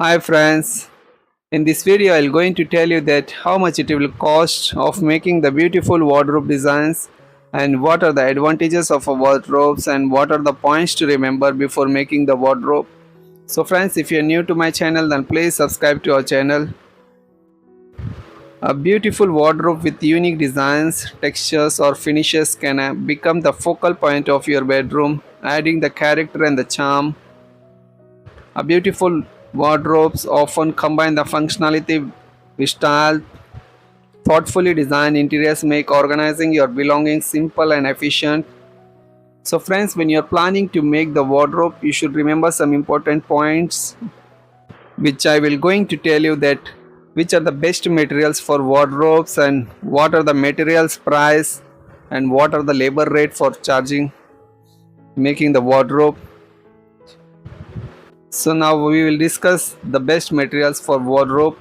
Hi friends, in this video I'll going to tell you that how much it will cost of making the beautiful wardrobe designs and what are the advantages of a wardrobes and what are the points to remember before making the wardrobe. So friends, if you're new to my channel then please subscribe to our channel. A beautiful wardrobe with unique designs, textures or finishes can become the focal point of your bedroom, adding the character and the charm. A beautiful wardrobes often combine the functionality with style. Thoughtfully designed interiors make organizing your belongings simple and efficient. So friends, when you're planning to make the wardrobe, you should remember some important points which I will going to tell you that which are the best materials for wardrobes and what are the materials price and what are the labor rate for charging making the wardrobe. So now we will discuss the best materials for wardrobe.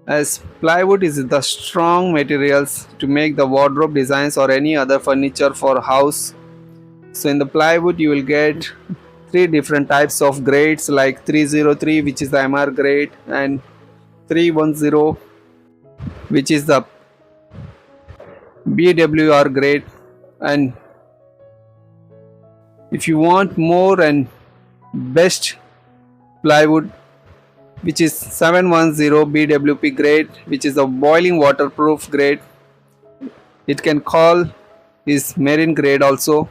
As plywood is the strong materials to make the wardrobe designs or any other furniture for house. So in the plywood you will get three different types of grades like 303 which is the MR grade and 310 which is the BWR grade, and if you want more and best plywood which is 710 BWP grade which is a boiling waterproof grade, it can call is marine grade also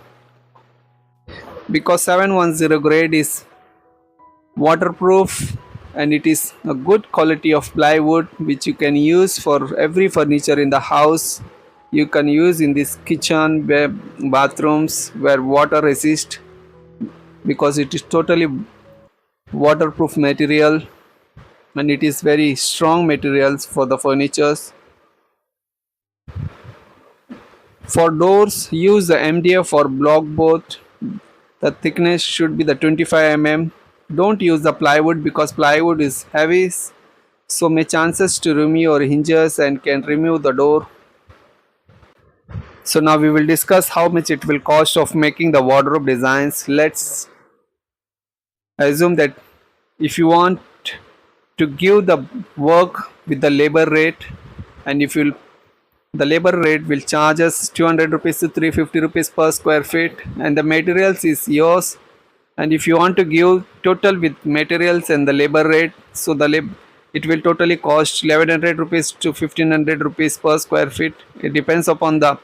because 710 grade is waterproof and it is a good quality of plywood which you can use for every furniture in the house. You can use in this kitchen, bathrooms where water resist because it is totally waterproof material and it is very strong materials for the furnitures. For doors, use the MDF or block board. The thickness should be the 25 mm. Don't use the plywood because plywood is heavy, so may chances to remove your hinges and can remove the door. So now we will discuss how much it will cost of making the wardrobe designs. Let's assume that if you want to give the work with the labor rate, and if you the labor rate will charge us 200 rupees to 350 rupees per square feet and the materials is yours, and if you want to give total with materials and the labor rate, so it will totally cost 1100 rupees to 1500 rupees per square feet. It depends upon the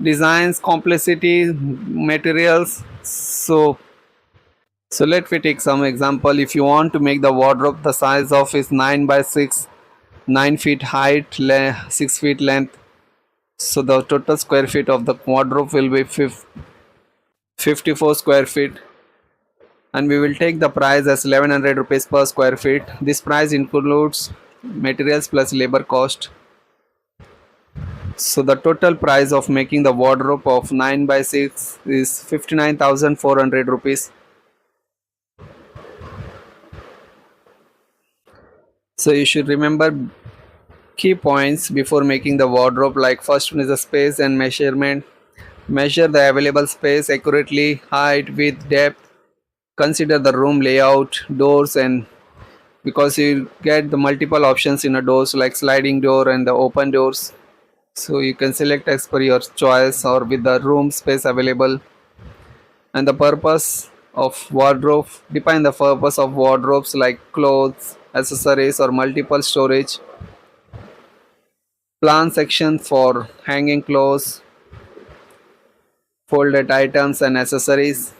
designs, complexity, materials. So let me take some example. If you want to make the wardrobe, the size of is 9 by 6, 9 feet height, 6 feet length. So the total square feet of the wardrobe will be 54 square feet, and we will take the price as 1100 rupees per square feet. This price includes materials plus labor cost. So the total price of making the wardrobe of 9 by 6 is 59,400 rupees. So you should remember key points before making the wardrobe, like first one is the space and measurement. Measure the available space accurately, height, width, depth. Consider the room layout, doors, and because you get the multiple options in a doors like sliding door and the open doors, so you can select as per your choice or with the room space available. And the purpose of wardrobe, define the purpose of wardrobes like clothes, accessories or multiple storage. Plan section for hanging clothes, folded items and accessories.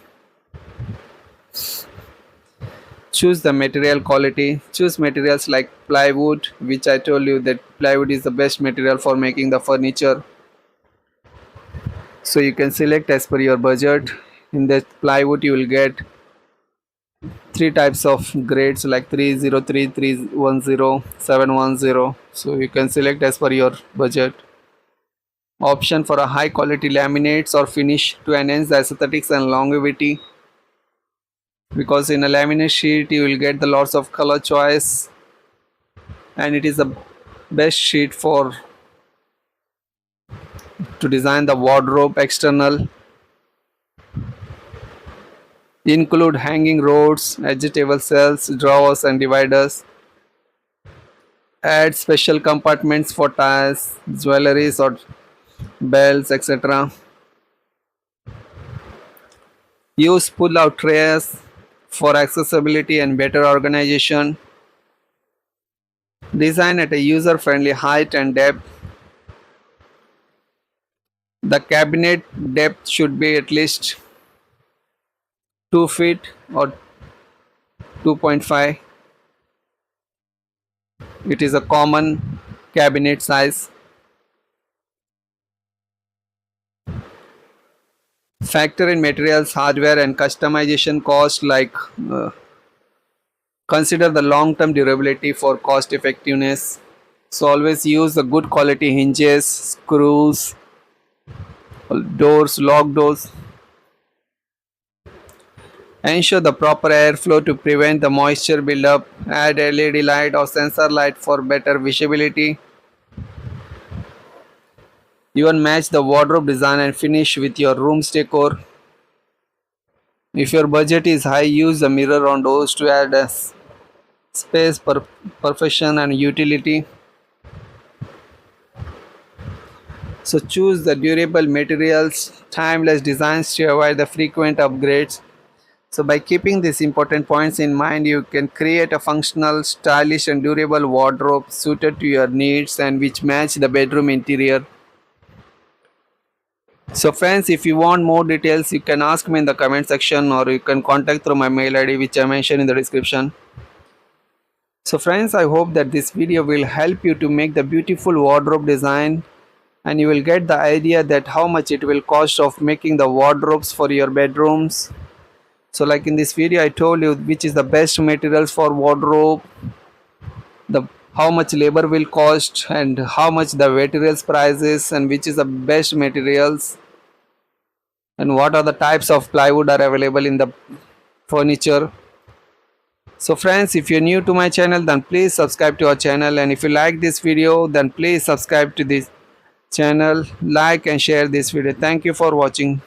Choose the material quality. Choose materials like plywood, which I told you that plywood is the best material for making the furniture, so you can select as per your budget. In that plywood you will get three types of grades like 303, 310, 710, so you can select as per your budget. Option for a high quality laminates or finish to enhance the aesthetics and longevity, because in a laminate sheet you will get the lots of color choice and it is the best sheet for to design the wardrobe external. include hanging rods, adjustable cells, drawers and dividers. Add special compartments for ties, jewelries or belts, etc. Use pull-out trays for accessibility and better organization. Design at a user-friendly height and depth. The cabinet depth should be at least 2 feet or 2.5. It is a common cabinet size. Factor in materials, hardware and customization cost consider the long-term durability for cost effectiveness. So always use the good quality hinges, screws, doors, lock doors. Ensure the proper airflow to prevent the moisture buildup. Add LED light or sensor light for better visibility. Even match the wardrobe design and finish with your room's decor. If your budget is high, use the mirror on doors to add a space, perfection and utility. So choose the durable materials, timeless designs to avoid the frequent upgrades. So by keeping these important points in mind, you can create a functional, stylish and durable wardrobe suited to your needs and which match the bedroom interior. So friends, if you want more details, you can ask me in the comment section or you can contact through my mail ID which I mentioned in the description. So friends, I hope that this video will help you to make the beautiful wardrobe design and you will get the idea that how much it will cost of making the wardrobes for your bedrooms. So like in this video I told you which is the best materials for wardrobe, the how much labor will cost and how much the materials prices and which is the best materials and what are the types of plywood are available in the furniture. So friends, if you're new to my channel then please subscribe to our channel, and if you like this video then please subscribe to this channel, like and share this video. Thank you for watching.